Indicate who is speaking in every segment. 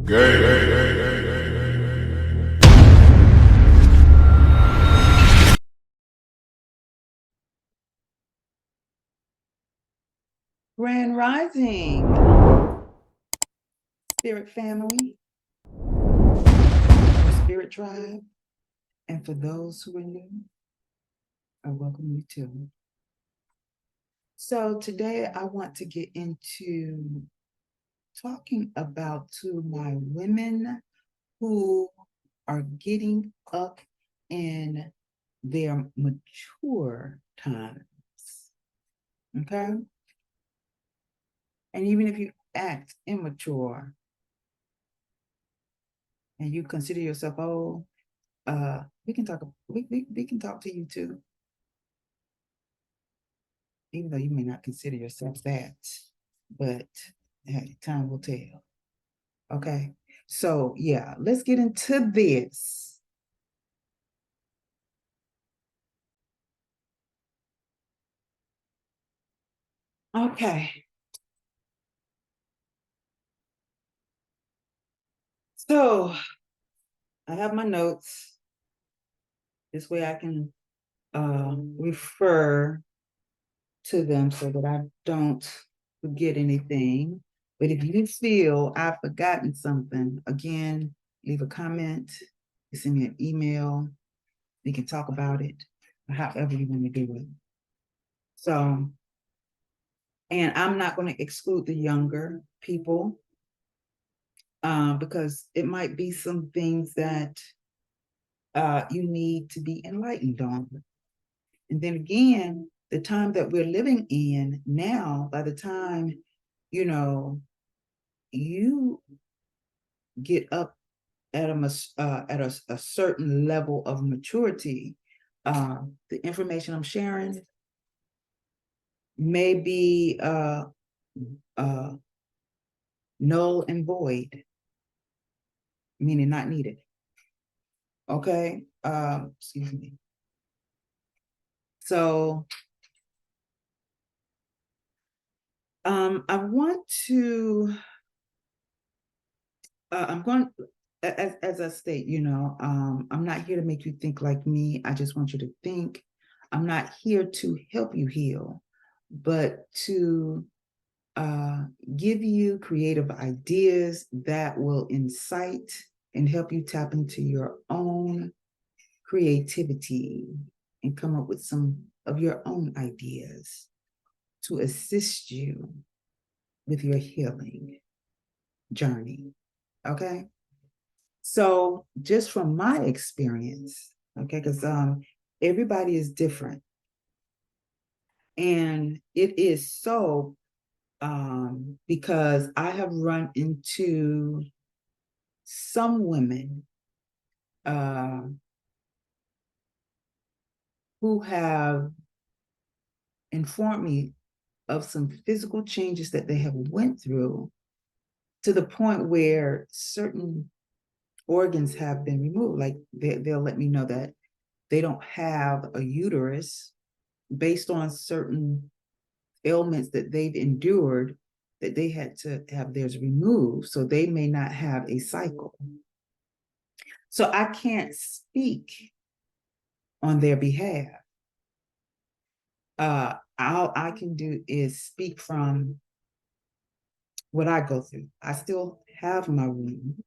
Speaker 1: Grand Rising, Spirit Family, Spirit Tribe, and for those who are new, I welcome you too. So today I want to get into talking about to my women who are getting up in their mature times. Okay? And even if you act immature and you consider yourself old, we can talk to you too. Even though you may not consider yourself that, but hey, time will tell. Okay. So yeah, let's get into this. Okay. So I have my notes. This way I can refer to them so that I don't forget anything. But if you feel I've forgotten something, again, leave a comment, send me an email. We can talk about it, however you want to do it. So, and I'm not going to exclude the younger people because it might be some things that you need to be enlightened on. And then again, the time that we're living in now, by the time, you get up at a certain level of maturity, the information I'm sharing may be null and void, meaning not needed. Okay. Excuse me. So I want to I'm going as I state, I'm not here to make you think like me. I just want you to think. I'm not here to help you heal, but to give you creative ideas that will incite and help you tap into your own creativity and come up with some of your own ideas to assist you with your healing journey. Okay. So just from my experience, okay, because everybody is different. And it is so because I have run into some women who have informed me of some physical changes that they have went through to the point where certain organs have been removed. Like they'll let me know that they don't have a uterus based on certain ailments that they've endured, that they had to have theirs removed. So they may not have a cycle. So I can't speak on their behalf. All I can do is speak from what I go through. I still have my womb,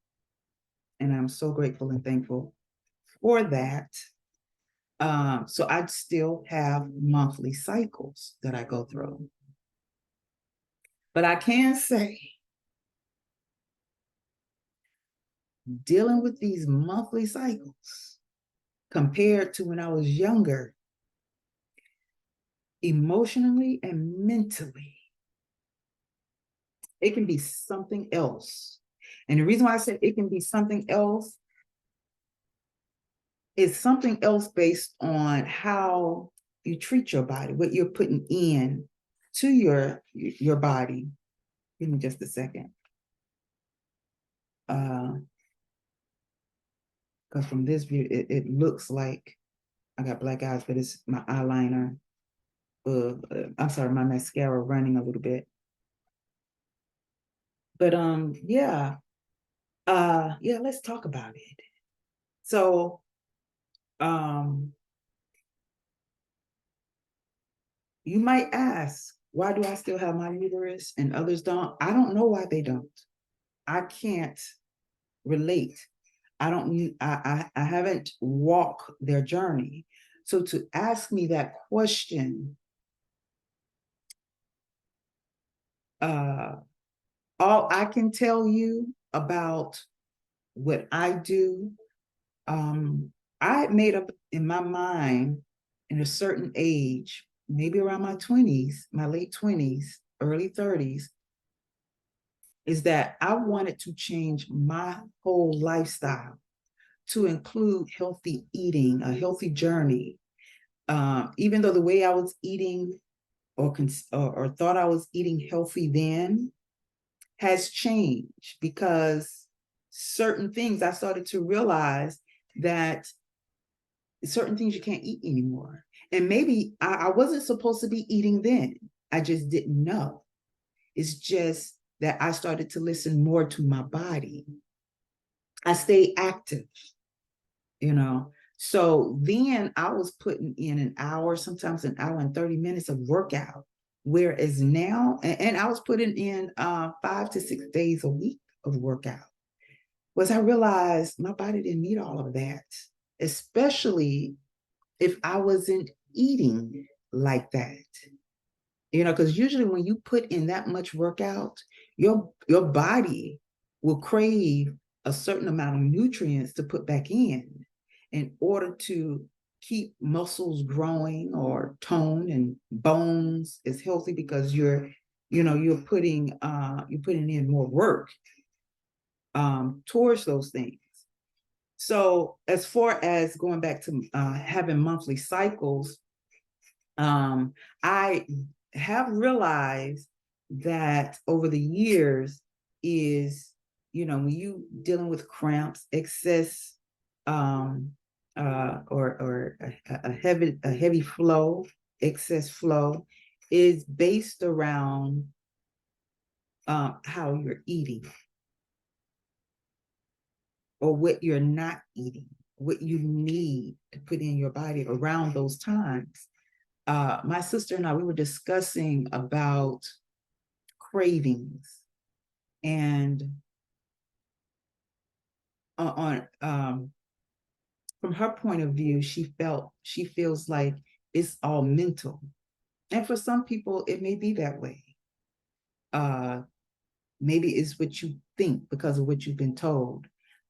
Speaker 1: and I'm so grateful and thankful for that. So I still have monthly cycles that I go through. But I can say, dealing with these monthly cycles compared to when I was younger, emotionally and mentally, it can be something else. And the reason why I said it can be something else is something else based on how you treat your body, what you're putting in to your body. Give me just a second. Because from this view, it looks like I got black eyes, but it's my eyeliner. I'm sorry, my mascara running a little bit. But yeah. Yeah, let's talk about it. So, um, you might ask, why do I still have my uterus and others don't? I don't know why they don't. I can't relate. I don't I haven't walked their journey. So to ask me that question, uh, all I can tell you about what I do, I made up in my mind in a certain age, maybe around my 20s, my late 20s, early 30s, is that I wanted to change my whole lifestyle to include healthy eating, a healthy journey. Even though the way I was eating or thought I was eating healthy then has changed, because certain things I started to realize that certain things you can't eat anymore. And maybe I wasn't supposed to be eating then. I just didn't know. It's just that I started to listen more to my body. I stayed active, you know. So then I was putting in an hour, sometimes an hour and 30 minutes of workout. Whereas now, and I was putting in 5 to 6 days a week of workout, was I realized my body didn't need all of that, especially if I wasn't eating like that. You know, because usually when you put in that much workout, your body will crave a certain amount of nutrients to put back in order to keep muscles growing or tone, and bones is healthy because you're putting in more work towards those things. So as far as going back to having monthly cycles, I have realized that over the years is, when you dealing with cramps, excess, or a heavy flow, excess flow, is based around how you're eating or what you're not eating, what you need to put in your body around those times. My sister and I, we were discussing about cravings, and from her point of view, she feels like it's all mental, and for some people, it may be that way. Uh, Maybe it's what you think because of what you've been told.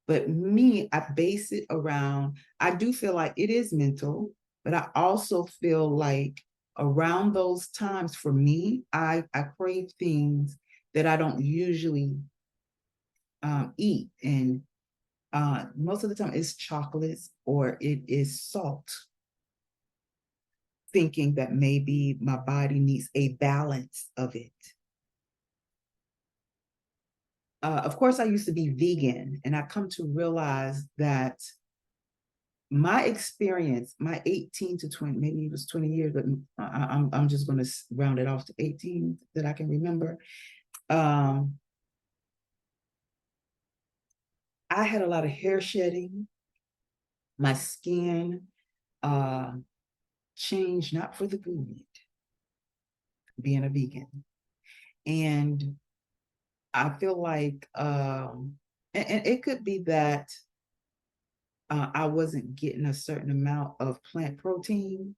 Speaker 1: But me, I base it around, I do feel like it is mental, but I also feel like around those times for me, I crave things that I don't usually eat. And most of the time it's chocolates or it is salt, thinking that maybe my body needs a balance of it. Of course, I used to be vegan, and I come to realize that my experience, my 18 to 20, maybe it was 20 years, but I'm just going to round it off to 18 that I can remember. I had a lot of hair shedding. My skin uh, changed, not for the good, being a vegan. And I feel like, and it could be that I wasn't getting a certain amount of plant protein,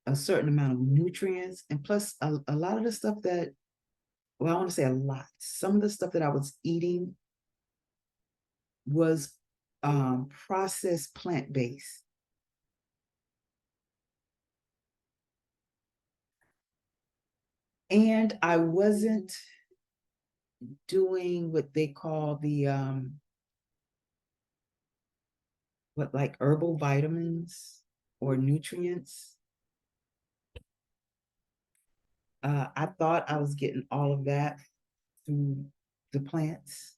Speaker 1: a certain amount of nutrients, and plus a lot of the stuff that, well, I want to say a lot. Some of the stuff that I was eating was processed plant based. And I wasn't doing what they call the, what, like herbal vitamins or nutrients. I thought I was getting all of that through the plants.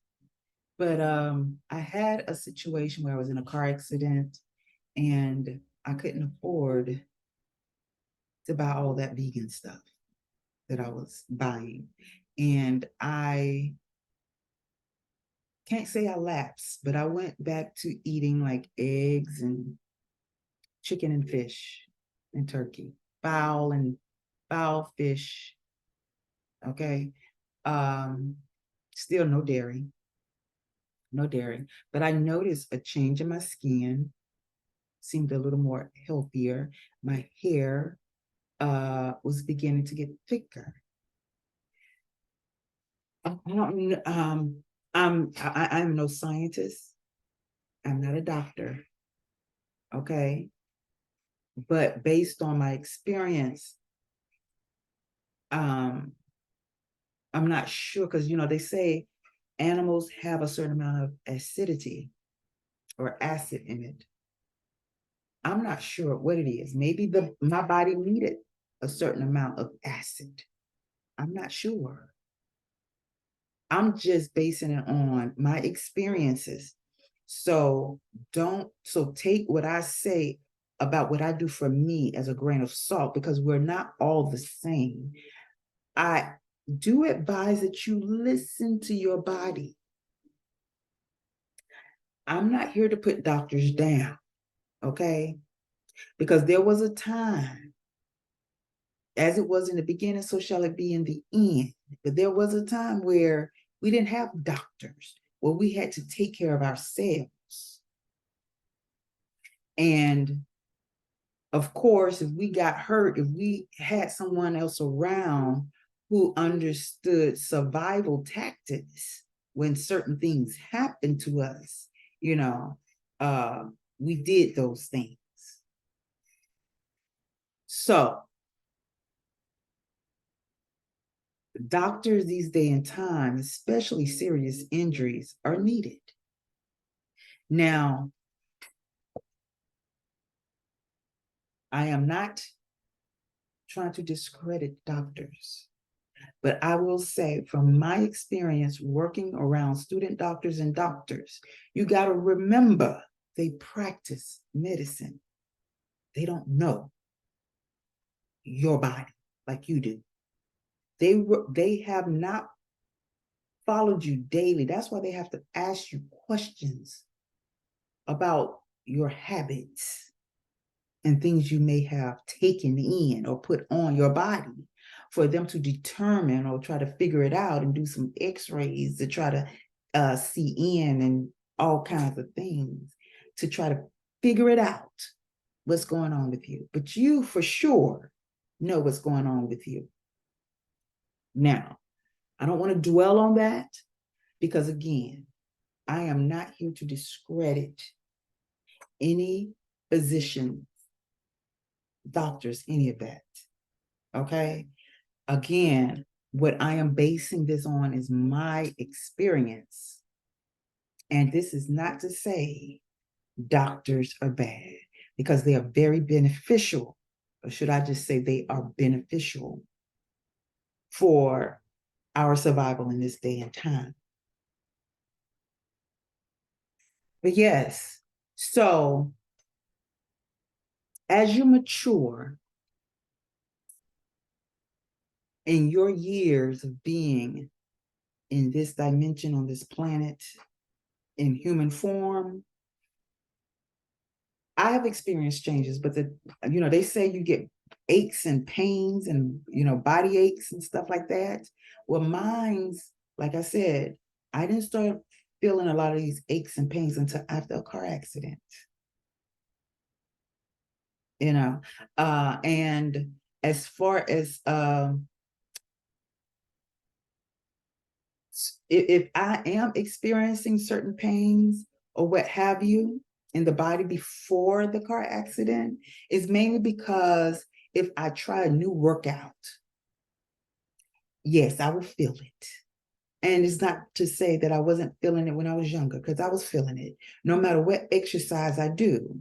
Speaker 1: But I had a situation where I was in a car accident and I couldn't afford to buy all that vegan stuff that I was buying. And I can't say I lapsed, but I went back to eating like eggs and chicken and fish and turkey, fowl fish. Okay. Um, Still no dairy, no dairy. But I noticed a change in my skin, seemed a little more healthier. My hair was beginning to get thicker. I don't I'm no scientist. I'm not a doctor. Okay. But based on my experience, um, I'm not sure because they say animals have a certain amount of acidity or acid in it. I'm not sure what it is. Maybe my body needed a certain amount of acid. I'm not sure. I'm just basing it on my experiences. So take what I say about what I do for me as a grain of salt, because we're not all the same. I do advise that you listen to your body. I'm not here to put doctors down, okay? Because there was a time, as it was in the beginning, so shall it be in the end. But there was a time where we didn't have doctors, where we had to take care of ourselves. And of course, if we got hurt, if we had someone else around who understood survival tactics when certain things happened to us, you know, uh, we did those things. So, doctors these day and time, especially serious injuries, are needed. Now, I am not trying to discredit doctors. But I will say, from my experience working around student doctors and doctors, you got to remember they practice medicine. They don't know your body like you do. They have not followed you daily. That's why they have to ask you questions about your habits and things you may have taken in or put on your body, for them to determine or try to figure it out and do some x-rays to try to see in, and all kinds of things to try to figure it out, what's going on with you. But you for sure know what's going on with you. Now, I don't want to dwell on that because, again, I am not here to discredit any physician, doctors, any of that. Okay. Again, what I am basing this on is my experience. And this is not to say doctors are bad, because they are very beneficial. Or should I just say they are beneficial for our survival in this day and time. But yes, so as you mature in your years of being in this dimension, on this planet, in human form, I have experienced changes, but they say you get aches and pains and, body aches and stuff like that. Well, mine's, like I said, I didn't start feeling a lot of these aches and pains until after a car accident, and as far as, if I am experiencing certain pains or what have you in the body before the car accident, is mainly because if I try a new workout, yes, I will feel it. And it's not to say that I wasn't feeling it when I was younger, because I was feeling it. No matter what exercise I do,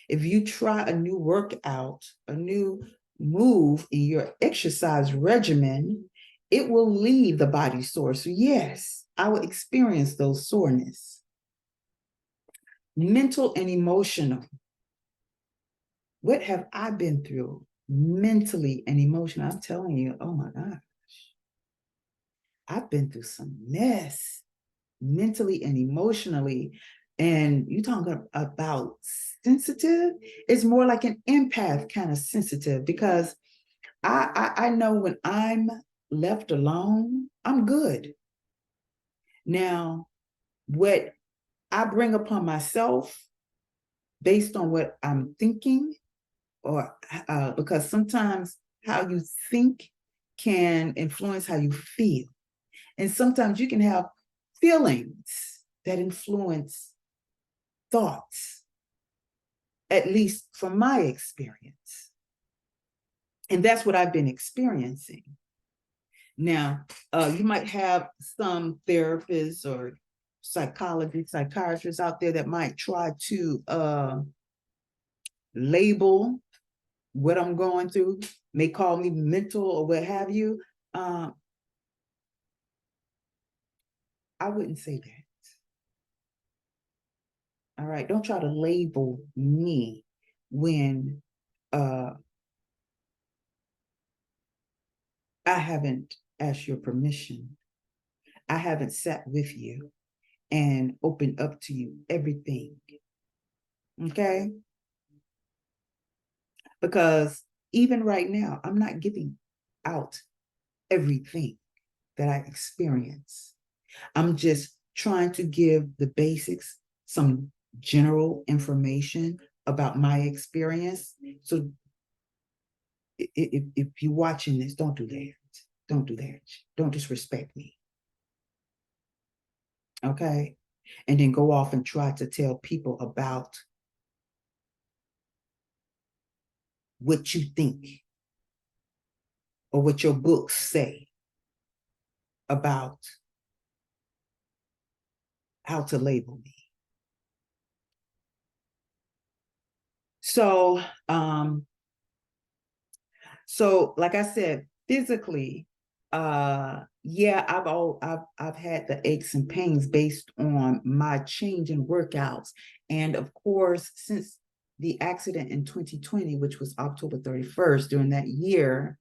Speaker 1: if you try a new workout, a new move in your exercise regimen, it will leave the body sore. So yes, I will experience those soreness. Mental and emotional. What have I been through mentally and emotionally? I'm telling you, oh my gosh, I've been through some mess. mentally and emotionally. And you talking about sensitive, it's more like an empath kind of sensitive, because I know when I'm left alone, I'm good. Now, what I bring upon myself based on what I'm thinking, or because sometimes how you think can influence how you feel. And sometimes you can have feelings that influence thoughts, at least from my experience. And that's what I've been experiencing. Now, you might have some therapists or psychiatrists out there that might try to label what I'm going through, may call me mental or what have you. I wouldn't say that. All right, don't try to label me when I haven't asked your permission. I haven't sat with you and opened up to you everything. Okay? Because even right now, I'm not giving out everything that I experience. I'm just trying to give the basics, some general information about my experience. So if you're watching this, don't do that. Don't do that. Don't disrespect me. Okay? And then go off and try to tell people about what you think or what your books say about how to label me. So, like I said, physically, yeah, I've had the aches and pains based on my change in workouts, and of course, since the accident in 2020, which was October 31st, during that year,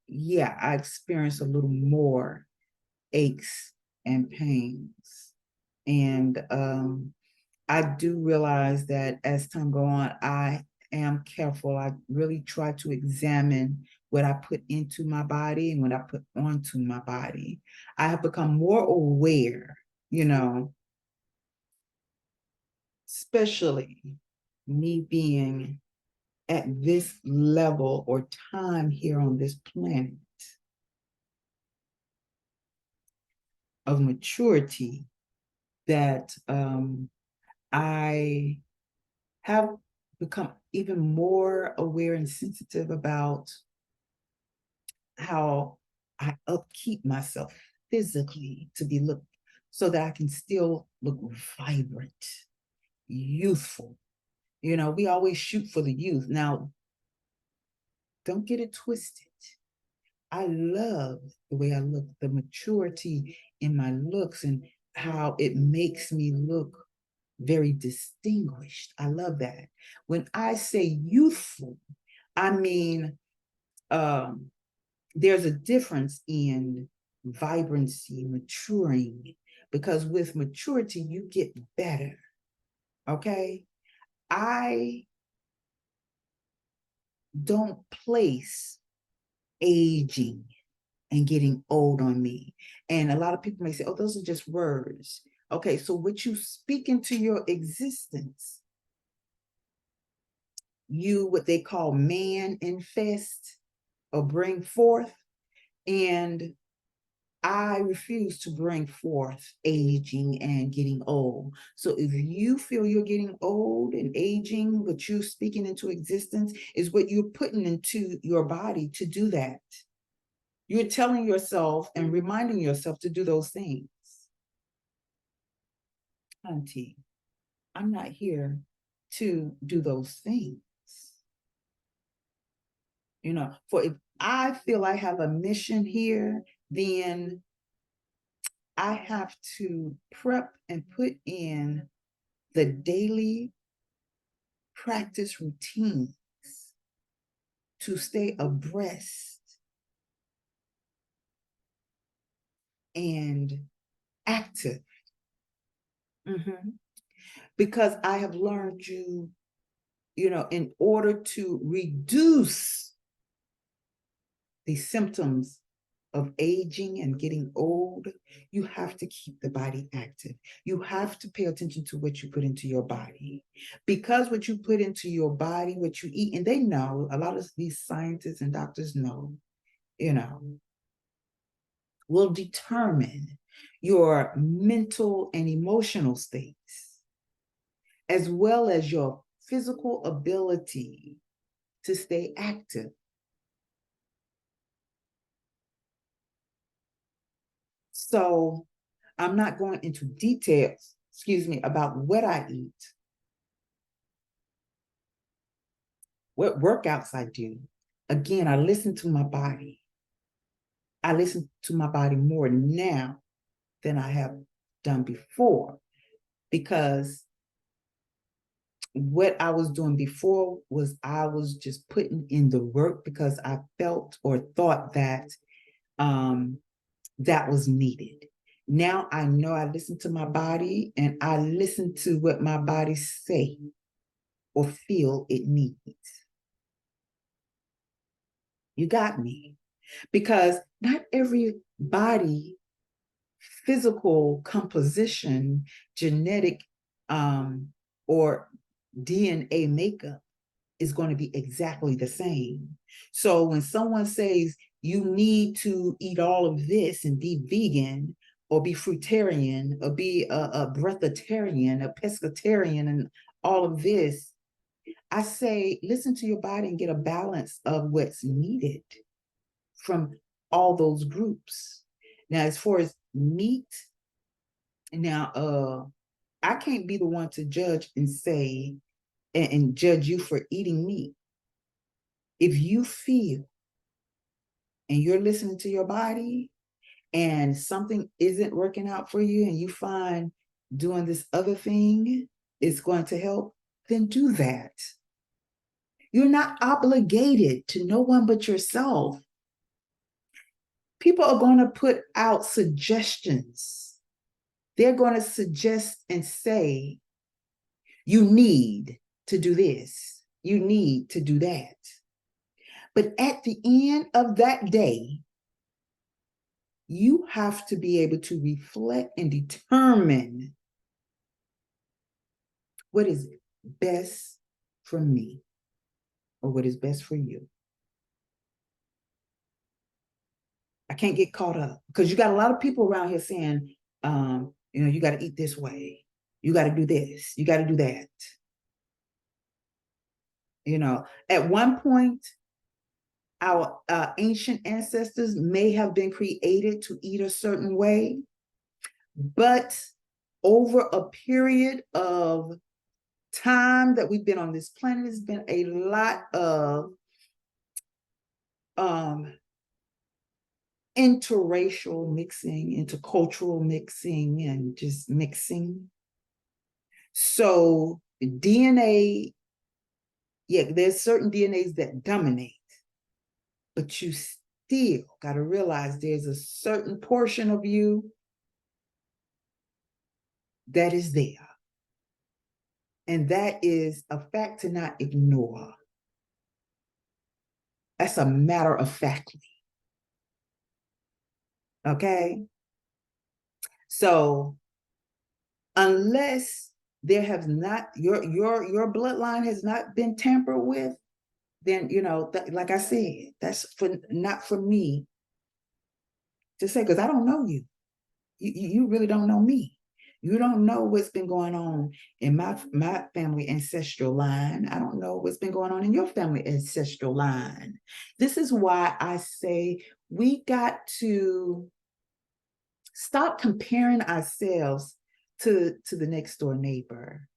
Speaker 1: yeah, I experienced a little more aches and pains, and I do realize that as time goes on, I am careful. I really try to examine what I put into my body and what I put onto my body. I have become more aware, you know, especially me being at this level or time here on this planet of maturity, that I have become even more aware and sensitive about how I upkeep myself physically to be looked, so that I can still look vibrant, youthful. You know, we always shoot for the youth. Now, don't get it twisted. I love the way I look, the maturity in my looks and how it makes me look very distinguished. I love that. When I say youthful, I mean, there's a difference in vibrancy, maturing, because with maturity, you get better. Okay? I don't place aging and getting old on me. And a lot of people may say, oh, those are just words. Okay, so what you speak into your existence, you, what they call manifest or bring forth. And I refuse to bring forth aging and getting old. So if you feel you're getting old and aging, what you're speaking into existence is what you're putting into your body to do that. You're telling yourself and reminding yourself to do those things. Auntie, I'm not here to do those things. You know, for if I feel I have a mission here, then I have to prep and put in the daily practice routines to stay abreast and active. Because I have learned in order to reduce the symptoms of aging and getting old, you have to keep the body active. You have to pay attention to what you put into your body, because what you put into your body, what you eat, and they know, a lot of these scientists and doctors know, will determine your mental and emotional states, as well as your physical ability to stay active. So I'm not going into details, about what I eat, what workouts I do. Again, I listen to my body. I listen to my body more now than I have done before, because what I was doing before was I was just putting in the work because I felt or thought that that was needed. Now I know I listen to my body, and I listen to what my body say or feel it needs. You got me? Because not every body, physical composition, genetic or DNA makeup is going to be exactly the same. So when someone says you need to eat all of this and be vegan, or be fruitarian, or be a breatharian, a pescatarian, and all of this, I say, listen to your body and get a balance of what's needed from all those groups. Now, as far as meat, I can't be the one to judge and say, and judge you for eating meat. If you feel and you're listening to your body and something isn't working out for you, and you find doing this other thing is going to help, then do that. You're not obligated to no one but yourself. People are going to put out suggestions. They're going to suggest and say, you need to do this. You need to do that. But at the end of that day, you have to be able to reflect and determine what is best for me, or what is best for you. I can't get caught up, because you got a lot of people around here saying, you got to eat this way. You got to do this. You got to do that. At one point, our ancient ancestors may have been created to eat a certain way, but over a period of time that we've been on this planet, there's been a lot of interracial mixing, intercultural mixing, and just mixing. So DNA, there's certain DNAs that dominate, but you still got to realize there's a certain portion of you that is there. And that is a fact to not ignore. That's a matter of factly. Okay? So unless there has not, your bloodline has not been tampered with, then, like I said, that's not for me to say, because I don't know you. You really don't know me. You don't know what's been going on in my family ancestral line. I don't know what's been going on in your family ancestral line. This is why I say we got to stop comparing ourselves to the next door neighbor,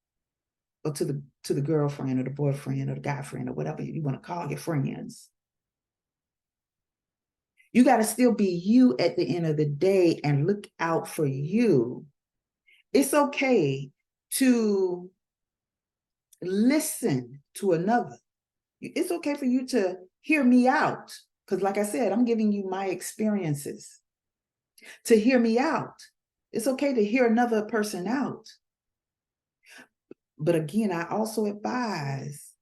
Speaker 1: or to the girlfriend or the boyfriend or the guy friend or whatever you want to call your friends. You got to still be you at the end of the day and look out for you. It's okay to listen to another. It's okay for you to hear me out, because like I said, I'm giving you my experiences. To hear me out. It's okay to hear another person out. But again, I also advise,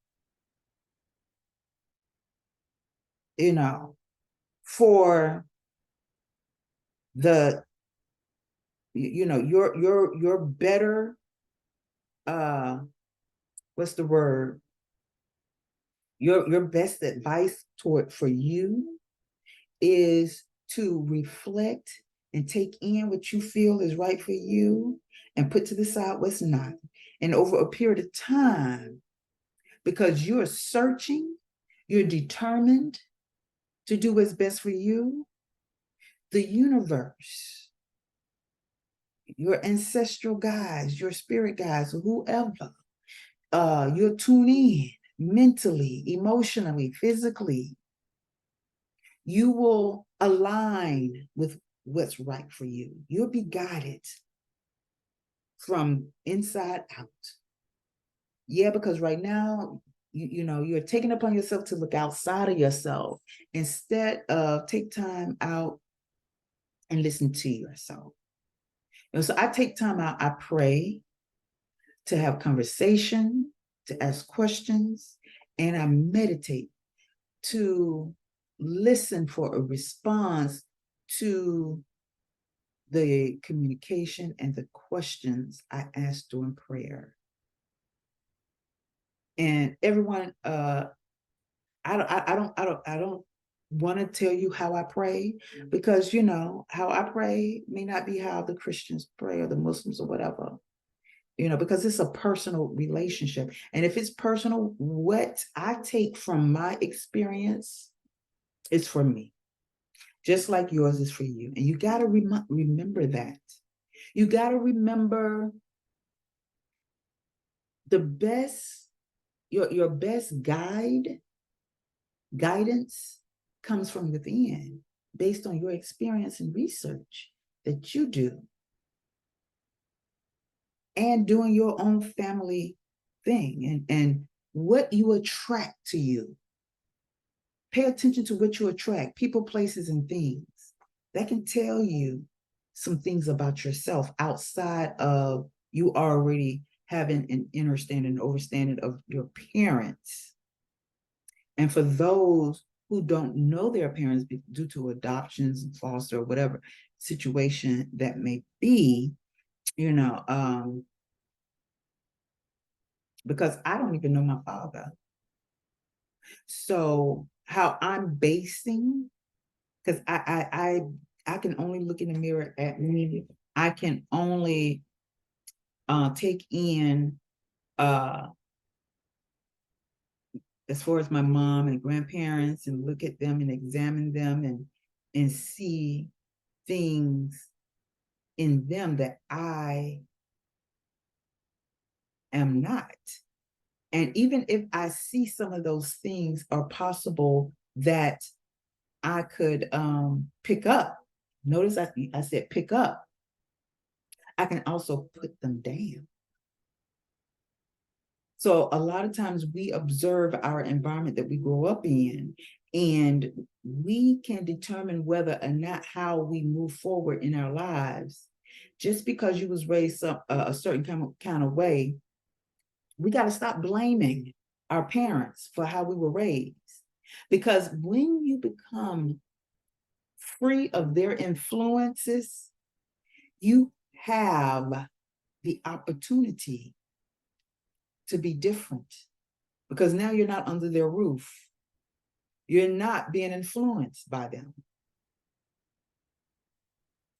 Speaker 1: for the, your better, what's the word? Your best advice for you is to reflect and take in what you feel is right for you and put to the side what's not. And over a period of time, because you're searching, you're determined to do what's best for you, the universe, your ancestral guides, your spirit guides, whoever, you'll tune in mentally, emotionally, physically. You will align with what's right for you. You'll be guided from inside out. Yeah, because right now, you're taking upon yourself to look outside of yourself instead of take time out and listen to yourself. And so I take time out, I pray, to have conversation, to ask questions, and I meditate to listen for a response to the communication and the questions I ask during prayer. And everyone, I don't want to tell you how I pray, because how I pray may not be how the Christians pray or the Muslims or whatever. Because it's a personal relationship. And if it's personal, what I take from my experience is for me, just like yours is for you. And you got to remember that. You got to remember the best, your best guidance comes from within, based on your experience and research that you do, and doing your own family thing, and what you attract to you. Pay attention to what you attract, people, places, and things. That can tell you some things about yourself outside of you already having an understanding, overstanding of your parents. And for those who don't know their parents due to adoptions, foster, or whatever situation that may be, because I don't even know my father. So how I'm basing, because I can only look in the mirror at me. I can only take in, as far as my mom and grandparents, and look at them and examine them and see things in them that I am not. And even if I see some of those things are possible that I could pick up, notice I said pick up, I can also put them down. So a lot of times we observe our environment that we grow up in, and we can determine whether or not how we move forward in our lives. Just because you was raised a certain kind of way, we got to stop blaming our parents for how we were raised. Because when you become free of their influences, you have the opportunity to be different, because now you're not under their roof. You're not being influenced by them.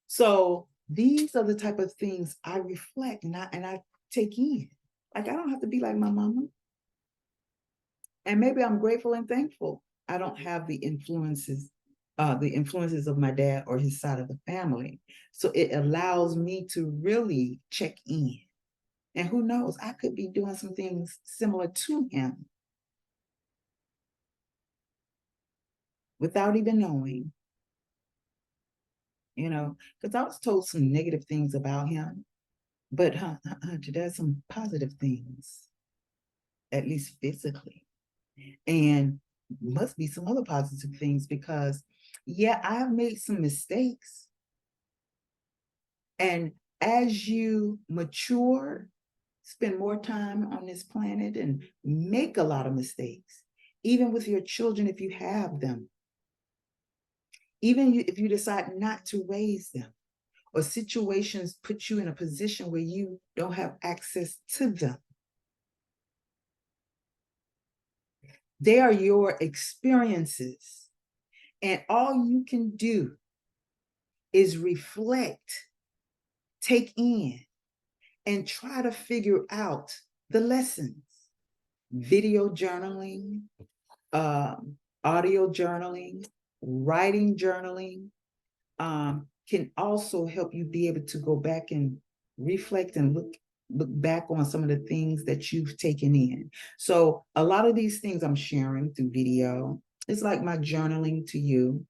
Speaker 1: So these are the type of things I reflect and I take in. Like, I don't have to be like my mama. And maybe I'm grateful and thankful I don't have the influences of my dad or his side of the family. So it allows me to really check in. And who knows, I could be doing some things similar to him without even knowing, because I was told some negative things about him, but there's some positive things, at least physically. And must be some other positive things, because yeah, I have made some mistakes, and as you mature, spend more time on this planet and make a lot of mistakes, even with your children if you have them, even if you decide not to raise them, or situations put you in a position where you don't have access to them. They are your experiences, and all you can do is reflect, take in, and try to figure out the lessons. Video journaling, audio journaling, writing journaling, can also help you be able to go back and reflect and look back on some of the things that you've taken in. So a lot of these things I'm sharing through video. It's like my journaling to you,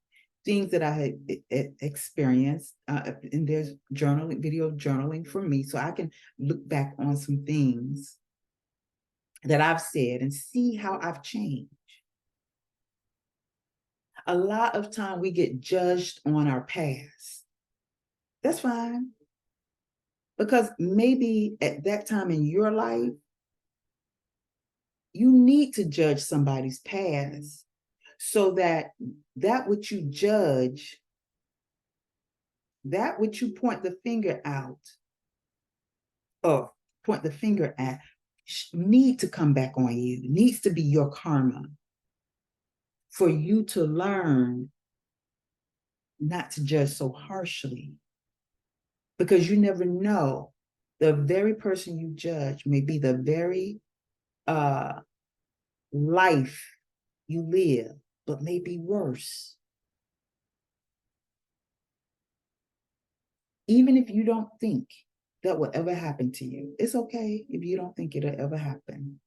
Speaker 1: things that I had experienced, and there's journaling, video journaling for me, so I can look back on some things that I've said and see how I've changed. A lot of time we get judged on our past. That's fine. Because maybe at that time in your life, you need to judge somebody's past so that which you judge, that which you point the finger out or point the finger at, need to come back on you, needs to be your karma for you to learn not to judge so harshly. Because you never know, the very person you judge may be the very life you live, but maybe worse. Even if you don't think that will ever happen to you, it's okay if you don't think it'll ever happen.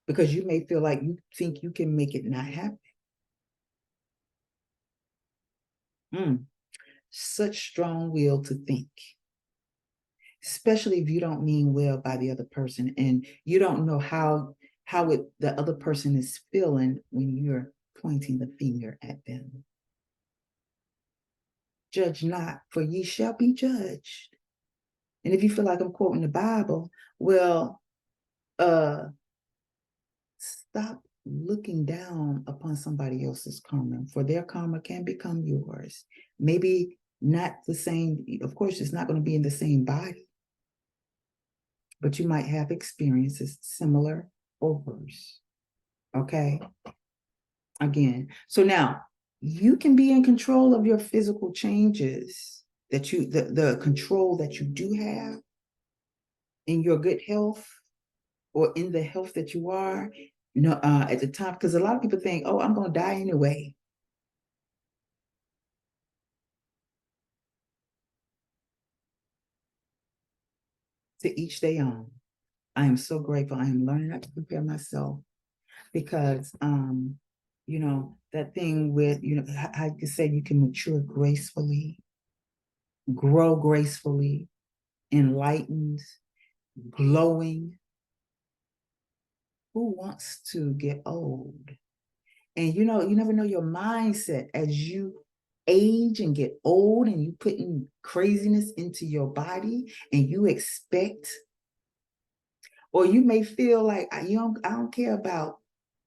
Speaker 1: Because you may feel like you think you can make it not happen. Such strong will to think, especially if you don't mean well by the other person and you don't know how the other person is feeling when you're pointing the finger at them. Judge not, for ye shall be judged. And if you feel like I'm quoting the Bible, well, stop looking down upon somebody else's karma, for their karma can become yours. Maybe not the same, of course, it's not going to be in the same body, but you might have experiences similar or worse. Okay? Again, so now you can be in control of your physical changes that the control that you do have in your good health or in the health that you are, at the time, because a lot of people think, oh, I'm going to die anyway. To each their own. I am so grateful. I am learning how to prepare myself because, that thing with, I could say you can mature gracefully, grow gracefully, enlightened, glowing. Who wants to get old? And you never know your mindset as you age and get old and you putting craziness into your body and you expect, or you may feel like I don't care about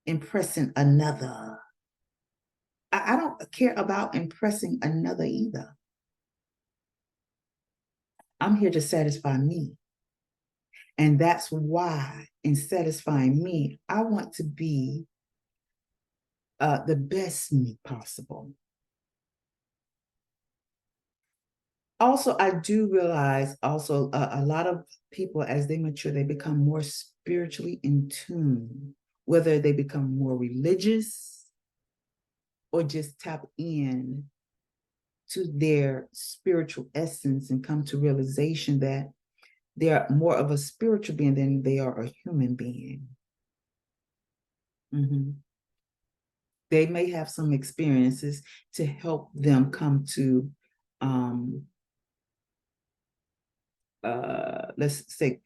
Speaker 1: impressing another. I don't care about impressing another either. I'm here to satisfy me. And that's why in satisfying me, I want to be the best me possible. Also, I do realize also a lot of people, as they mature, they become more spiritually in tune, whether they become more religious or just tap in to their spiritual essence and come to realization that they are more of a spiritual being than they are a human being. They may have some experiences to help them come to, let's say,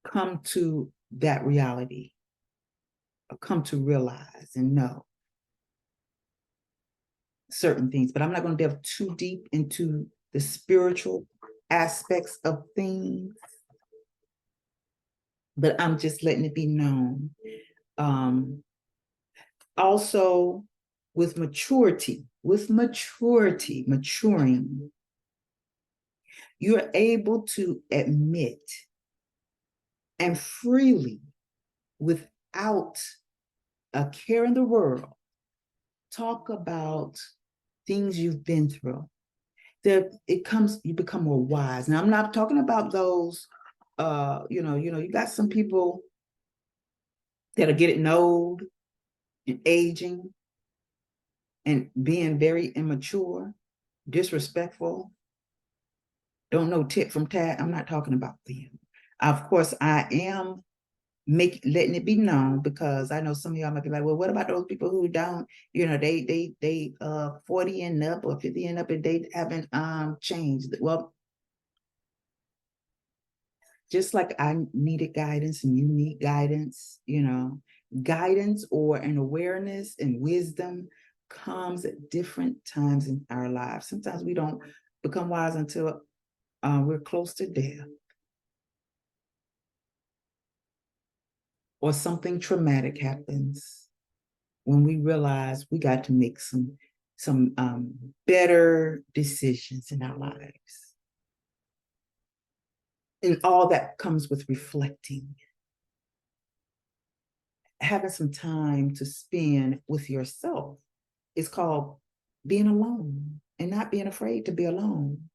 Speaker 1: come to that reality, or come to realize and know certain things, but I'm not going to delve too deep into the spiritual aspects of things. But I'm just letting it be known. Also, with maturing, you're able to admit and freely, without a care in the world, talk about things you've been through. You become more wise. Now, I'm not talking about those, you got some people that are getting old and aging and being very immature, disrespectful, don't know tit from tat. I'm not talking about them. Of course, I am letting it be known, because I know some of y'all might be like, well, what about those people who don't, they 40 and up or 50 and up and they haven't changed. Well, just like I needed guidance and you need guidance, guidance or an awareness and wisdom comes at different times in our lives. Sometimes we don't become wise until we're close to death, or something traumatic happens, when we realize we got to make some better decisions in our lives. And all that comes with reflecting, having some time to spend with yourself. It's called being alone and not being afraid to be alone.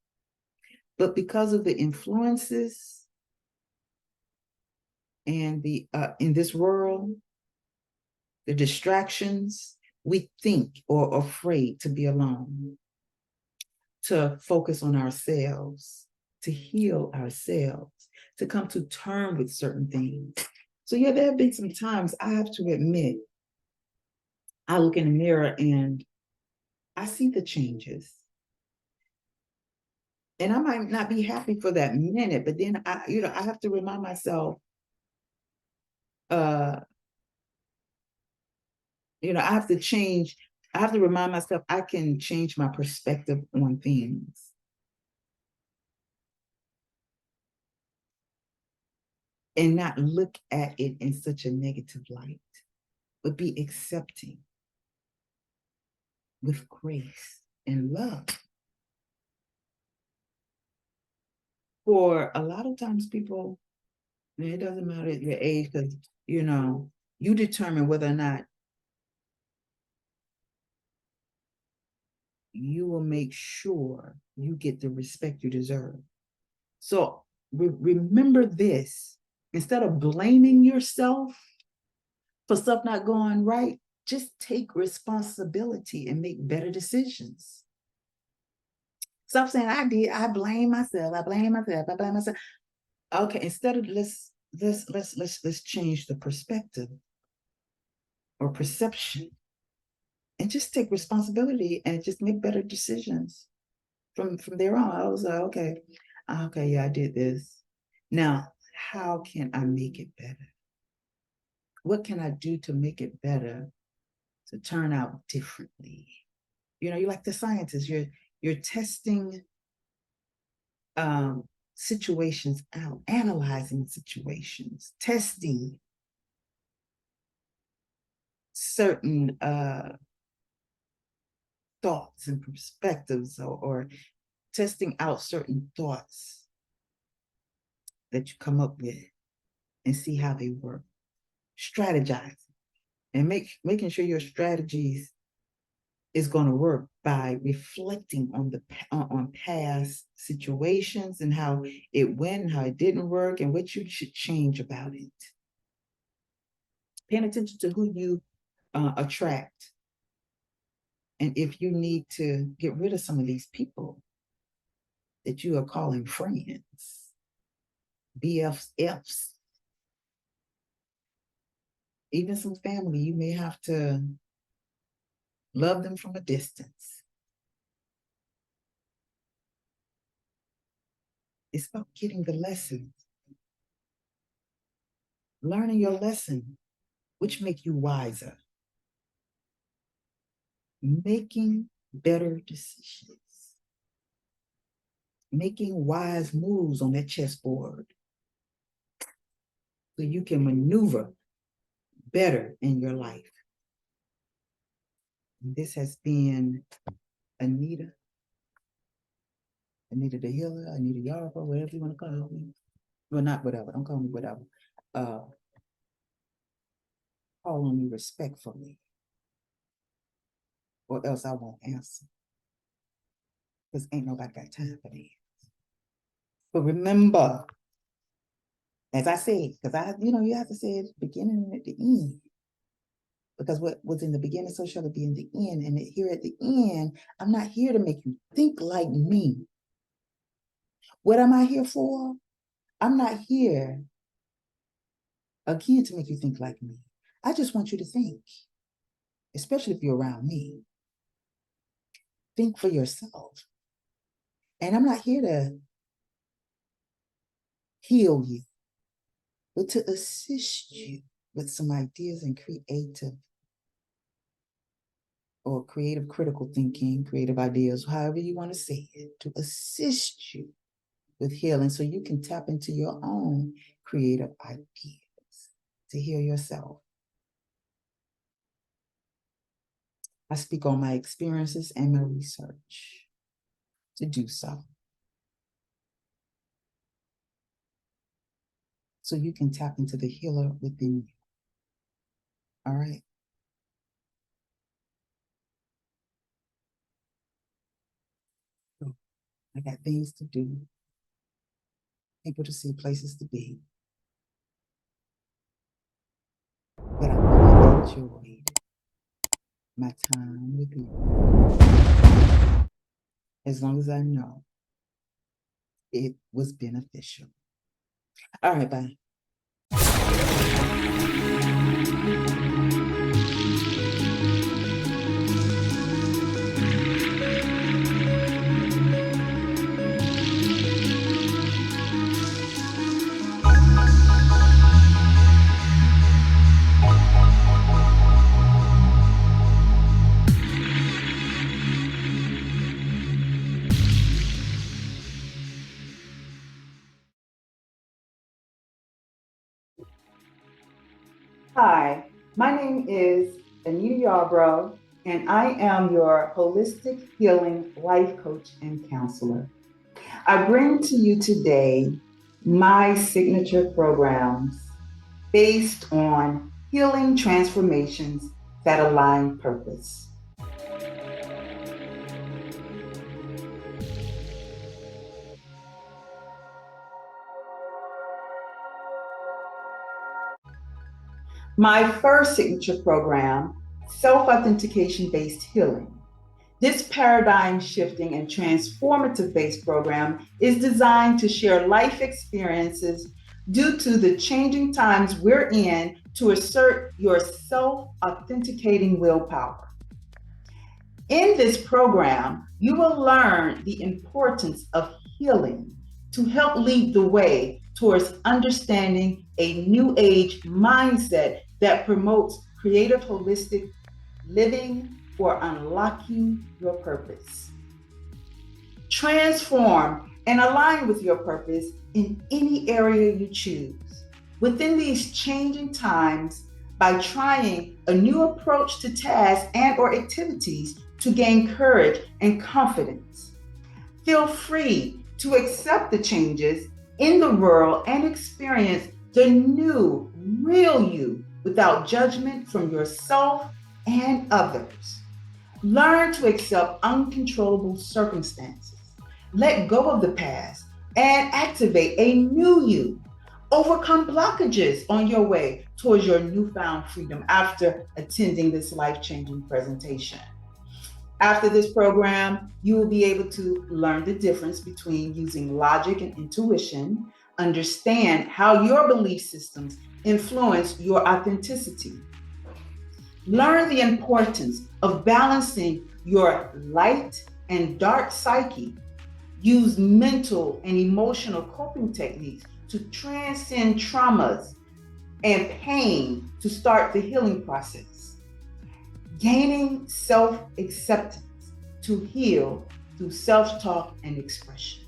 Speaker 1: But because of the influences and the in this world, the distractions, we think or are afraid to be alone, to focus on ourselves, to heal ourselves, to come to terms with certain things. So yeah, there have been some times I have to admit, I look in the mirror and I see the changes. And I might not be happy for that minute, but then I have to remind myself, I have to change. I have to remind myself I can change my perspective on things. And not look at it in such a negative light, but be accepting with grace and love. For a lot of times people, it doesn't matter your age, because you determine whether or not you will make sure you get the respect you deserve. So remember this: instead of blaming yourself for stuff not going right, just take responsibility and make better decisions. Stop saying I blame myself. Okay, instead of let's change the perspective or perception, and just take responsibility and just make better decisions from there on. I was like, okay, yeah, I did this. Now, how can I make it better? What can I do to make it better, to turn out differently? You're like the scientists. You're testing situations out, analyzing situations, testing certain thoughts and perspectives, or testing out certain thoughts that you come up with and see how they work. Strategizing and making sure your strategies is going to work by reflecting on past situations and how it went, how it didn't work, and what you should change about it. Paying attention to who you attract, and if you need to get rid of some of these people that you are calling friends, BFFs, even some family, you may have to love them from a distance. It's about getting the lesson, learning your lesson, which make you wiser, making better decisions, making wise moves on that chessboard so you can maneuver better in your life. And this has been Anita the Healer, AnitaYarbrough, whatever you want to call me. Well, not whatever, don't call me whatever. Call on me respectfully, or else I won't answer. Because ain't nobody got time for that. But remember, as I said, because you have to say it at the beginning and at the end. Because what was in the beginning, so shall it be in the end. And here at the end, I'm not here to make you think like me. What am I here for? I'm not here, again, to make you think like me. I just want you to think, especially if you're around me. Think for yourself. And I'm not here to heal you, but to assist you with some ideas and creative critical thinking, creative ideas, however you want to say it, to assist you with healing so you can tap into your own creative ideas to heal yourself. I speak on my experiences and my research to do so. So you can tap into the healer within you. All right. So I got things to do, people to see, places to be. But I really enjoyed my time with you. As long as I know it was beneficial. All right, bye. Hi, my name is AnitaYarbrough, and I am your holistic healing life coach and counselor. I bring to you today my signature programs based on healing transformations that align purpose. My first signature program, self-authentication based healing. This paradigm shifting and transformative based program is designed to share life experiences due to the changing times we're in to assert your self-authenticating willpower. In this program, you will learn the importance of healing to help lead the way towards understanding a new age mindset that promotes creative, holistic living for unlocking your purpose. Transform and align with your purpose in any area you choose. Within these changing times, by trying a new approach to tasks and or activities to gain courage and confidence. Feel free to accept the changes in the world and experience the new, real you without judgment from yourself and others. Learn to accept uncontrollable circumstances. Let go of the past and activate a new you. Overcome blockages on your way towards your newfound freedom after attending this life-changing presentation. After this program, you will be able to learn the difference between using logic and intuition, understand how your belief systems influence your authenticity. Learn the importance of balancing your light and dark psyche. Use mental and emotional coping techniques to transcend traumas and pain to start the healing process. Gaining self-acceptance to heal through self-talk and expression.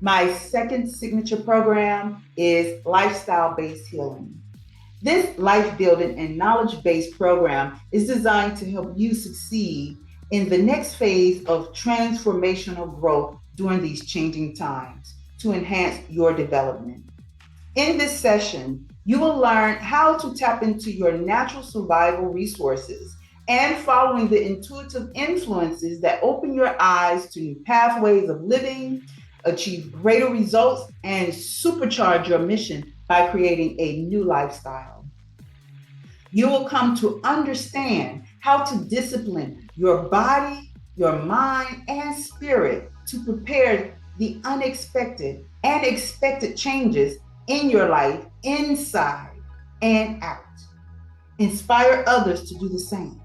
Speaker 1: My second signature program is lifestyle-based healing. This life building and knowledge based program is designed to help you succeed in the next phase of transformational growth during these changing times to enhance your development. In this session, you will learn how to tap into your natural survival resources and following the intuitive influences that open your eyes to new pathways of living, achieve greater results, and supercharge your mission by creating a new lifestyle. You will come to understand how to discipline your body, your mind, and spirit to prepare the unexpected and expected changes in your life, inside and out. Inspire others to do the same.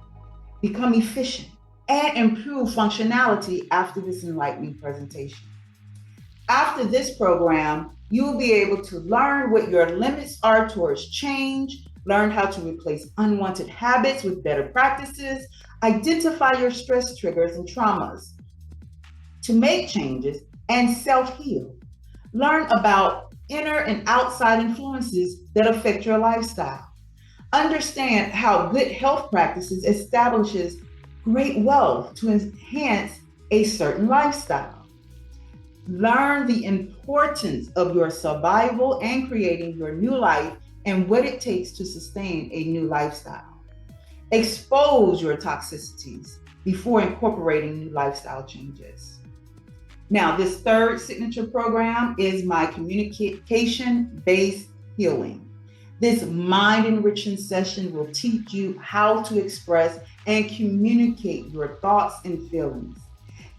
Speaker 1: Become efficient and improve functionality after this enlightening presentation. After this program, you will be able to learn what your limits are towards change, learn how to replace unwanted habits with better practices, identify your stress triggers and traumas to make changes, and self-heal. Learn about inner and outside influences that affect your lifestyle. Understand how good health practices establishes great wealth to enhance a certain lifestyle. Learn the importance of your survival and creating your new life and what it takes to sustain a new lifestyle. Expose your toxicities before incorporating new lifestyle changes. Now, this third signature program is my communication-based healing. This mind-enriching session will teach you how to express and communicate your thoughts and feelings.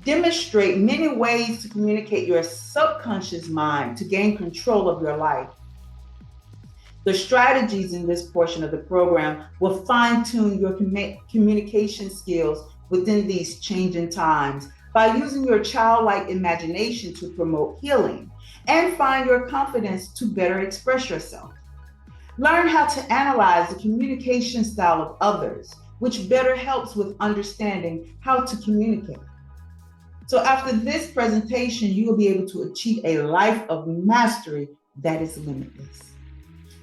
Speaker 1: Demonstrate many ways to communicate your subconscious mind to gain control of your life. The strategies in this portion of the program will fine-tune your communication skills within these changing times by using your childlike imagination to promote healing and find your confidence to better express yourself. Learn how to analyze the communication style of others, which better helps with understanding how to communicate. So after this presentation, you will be able to achieve a life of mastery that is limitless.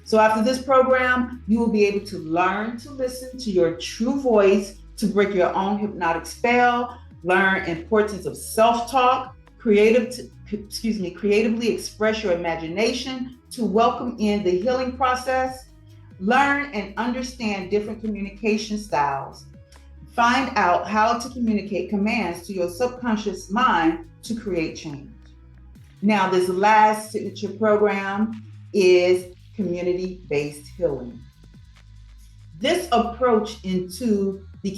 Speaker 1: So after this program, you will be able to learn to listen to your true voice, to break your own hypnotic spell, learn importance of self-talk, creatively express your imagination to welcome in the healing process, learn and understand different communication styles, find out how to communicate commands to your subconscious mind to create change. Now, this last signature program is community-based healing. This approach into the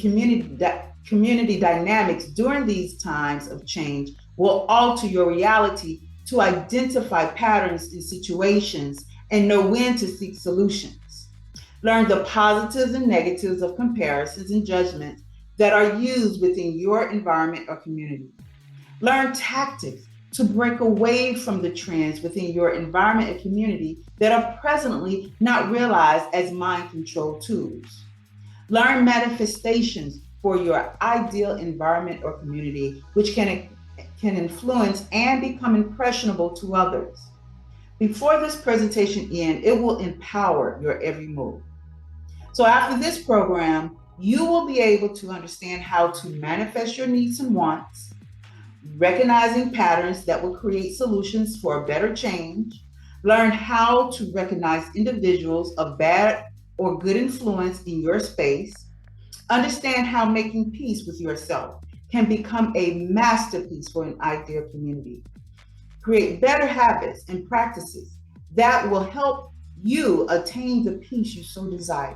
Speaker 1: community dynamics during these times of change will alter your reality to identify patterns in situations and know when to seek solutions. Learn the positives and negatives of comparisons and judgments that are used within your environment or community. Learn tactics to break away from the trends within your environment and community that are presently not realized as mind control tools. Learn manifestations for your ideal environment or community, which can influence and become impressionable to others. Before this presentation ends, it will empower your every move. So after this program, you will be able to understand how to manifest your needs and wants, recognizing patterns that will create solutions for a better change, learn how to recognize individuals of bad or good influence in your space, understand how making peace with yourself can become a masterpiece for an ideal community, create better habits and practices that will help you attain the peace you so desire,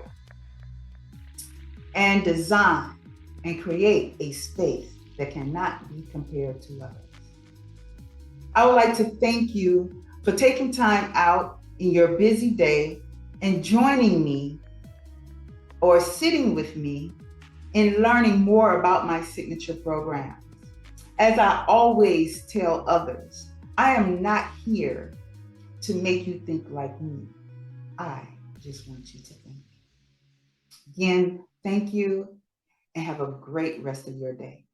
Speaker 1: and design and create a space that cannot be compared to others. I would like to thank you for taking time out in your busy day and joining me or sitting with me in learning more about my signature programs. As I always tell others, I am not here to make you think like me. I just want you to think. Again, thank you and have a great rest of your day.